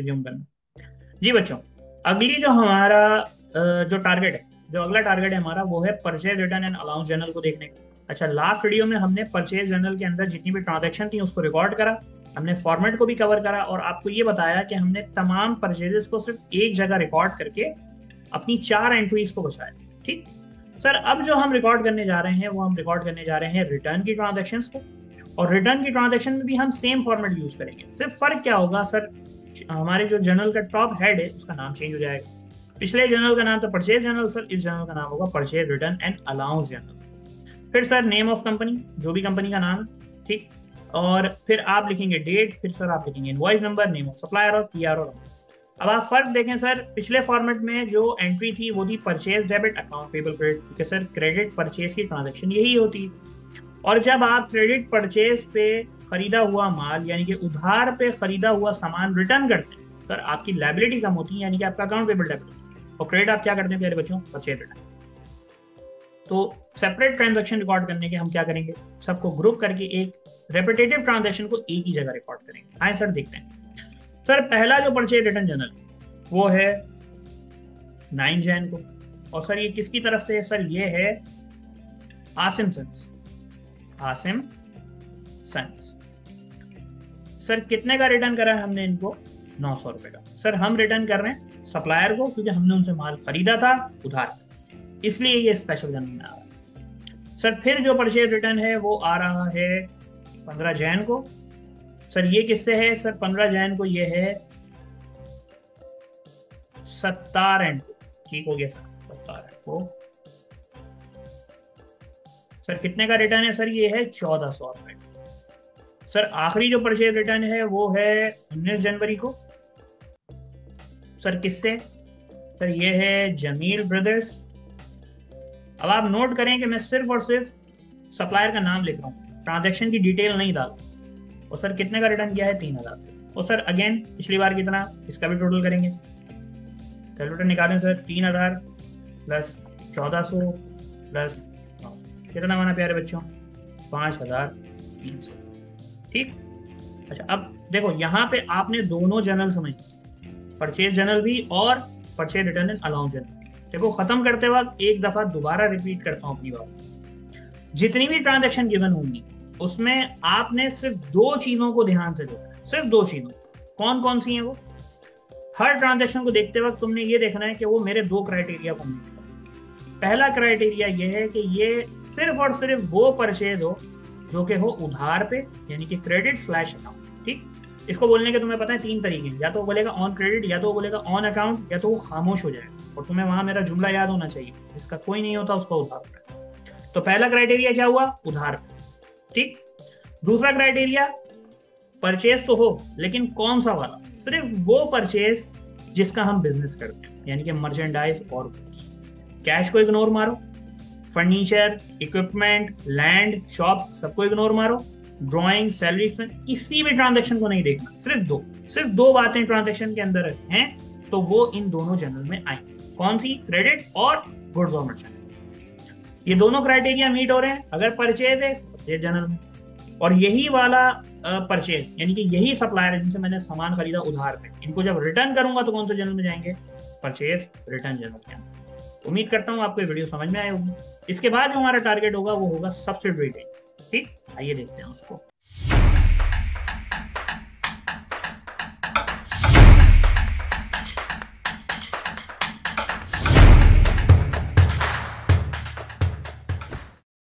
Resume करना। जी बच्चों, अगली जो हमारा जो टारगेट है, जो अगला टारगेट है हमारा, वो है purchase return and allowance journal को देखने का। अच्छा, लास्ट वीडियो में हमने परचेज जर्नल के अंदर जितनी भी ट्रांजैक्शन थी उसको रिकॉर्ड करा, हमने फॉर्मेट को भी कवर करा और आपको ये बताया कि हमने तमाम परचेजेस को सिर्फ एक जगह रिकॉर्ड करके अपनी 4 एंट्रीज को बचाया। ठीक सर, अब जो हम रिकॉर्ड करने जा रहे हैं वो हम रिकॉर्ड करने जा रहे हैं रिटर्न की ट्रांजेक्शन्स को, और रिटर्न की ट्रांजेक्शन में भी हम सेम फॉर्मेट यूज करेंगे। सिर्फ फर्क क्या होगा सर, हमारे जो जर्नल का टॉप हेड है उसका नाम चेंज हो जाएगा। पिछले जर्नल का नाम था परचेज जर्नल सर, इस जर्नल का नाम होगा purchase return and allowance journal. फिर सर नेम ऑफ कंपनी, जो भी कंपनी का नाम है, ठीक, और फिर आप लिखेंगे डेट, फिर सर आप लिखेंगे invoice number, name of supplier और पीआर और। अब आप फर्क देखें सर, पिछले फॉर्मेट में जो एंट्री थी वो थी purchase debit account payable credit, क्योंकि सर क्रेडिट परचेज की ट्रांजेक्शन यही होती है। और जब आप क्रेडिट परचेज पे खरीदा हुआ माल यानी कि उधार पे खरीदा हुआ सामान रिटर्न करते हैं सर, आपकी लायबिलिटी कम होती है, यानी कि आपका अकाउंट पेबल डेबिट। और क्रेडिट आप क्या करते हैं प्यारे बच्चों, परचेज रिटर्न। तो सेपरेट ट्रांजैक्शन रिकॉर्ड करने के हम क्या करेंगे, सबको ग्रुप करके एक रेपिटेटिव ट्रांजैक्शन को एक ही जगह रिकॉर्ड करेंगे। आए सर देखते हैं। सर पहला जो परचेज रिटर्न जर्नल वो है 9 जैन को, और सर ये किसकी तरफ से है सर, ये है Asim sons, Asim sons. Sir कितने का रिटर्न करा है हमने इनको, 900 रुपए का। सर हम रिटर्न कर रहे हैं सप्लायर को क्योंकि हमने उनसे माल खरीदा था उधार, इसलिए ये स्पेशल जर्नल में आ रहा है। सर फिर जो परचेज रिटर्न है वो आ रहा है 15 जैन को। सर ये किससे है सर, 15 जैन को ये है सत्तार एंड को, ठीक हो गया सर, सत्तार एंड को। सर कितने का रिटर्न है सर, ये है 1400 रुपए। सर आखिरी जो परचेज रिटर्न है वो है 19 जनवरी को। सर किससे सर, ये है जमील ब्रदर्स। अब आप नोट करें कि मैं सिर्फ और सिर्फ सप्लायर का नाम लिख रहा हूँ, ट्रांजैक्शन की डिटेल नहीं डाल। और सर कितने का रिटर्न किया है, 3000। और सर अगेन पिछली बार कितना, इसका भी टोटल करेंगे, कैलकुलेटर निकालें सर, 3000 प्लस 1400 प्लस 900, कितना बना प्यारे बच्चों, 5300। ठीक। अच्छा अब देखो यहाँ पे आपने दोनों जर्नल समझ, परचेज जर्नल भी और purchase return and allowance journal. देखो खत्म करते वक्त एक दफा दोबारा रिपीट करता हूँ अपनी बात, जितनी भी ट्रांजैक्शन गिवन होंगी उसमें आपने सिर्फ 2 चीजों को ध्यान से देखना है, सिर्फ 2 चीजों। कौन कौन सी हैं वो, हर ट्रांजैक्शन को देखते वक्त तुमने ये देखना है कि वो मेरे 2 क्राइटेरिया को मीट करे। पहला क्राइटेरिया ये है कि ये सिर्फ और सिर्फ वो परचेज हो जो कि हो उधार पे, यानी कि क्रेडिट स्लैश अकाउंट। ठीक, इसको बोलने के तुम्हें पता है 3 तरीके हैं, या तो वो बोलेगा ऑन क्रेडिट, या तो वो बोलेगा ऑन अकाउंट, या तो वो खामोश हो जाएगा। और तुम्हें वहां मेरा जुमला याद होना चाहिए, जिसका कोई नहीं होता उसका उधार पे। तो पहला क्राइटेरिया क्या हुआ, उधार पे। ठीक, दूसरा क्राइटेरिया परचेज तो हो लेकिन कौन सा वाला, सिर्फ वो परचेज जिसका हम बिजनेस करते हैं, यानी कि मर्चेंडाइज और गुड्स। कैश को इग्नोर मारो, फर्नीचर, इक्विपमेंट, लैंड, शॉप, सबको इग्नोर मारो, ड्राइंग, सैलरी, किसी भी ट्रांजैक्शन को नहीं देखना। सिर्फ दो बातें ट्रांजैक्शन के अंदर हैं तो वो इन दोनों जर्नल में आएंगे। कौन सी, क्रेडिट और गुड्स और मर्चेंडाइज। ये दोनों क्राइटेरिया मीट हो रहे हैं अगर परचेज है परचेज जर्नल में, और यही वाला परचेज यानी कि यही सप्लायर जिनसे मैंने सामान खरीदा उधार पे, इनको जब रिटर्न करूंगा तो कौन से जर्नल में जाएंगे, परचेज रिटर्न जर्नल के अंदर। उम्मीद करता हूँ आपको ये वीडियो समझ में आई होगी। इसके बाद जो हमारा टारगेट होगा वो होगा सब्सिडरी। ठीक, आइए देखते हैं उसको।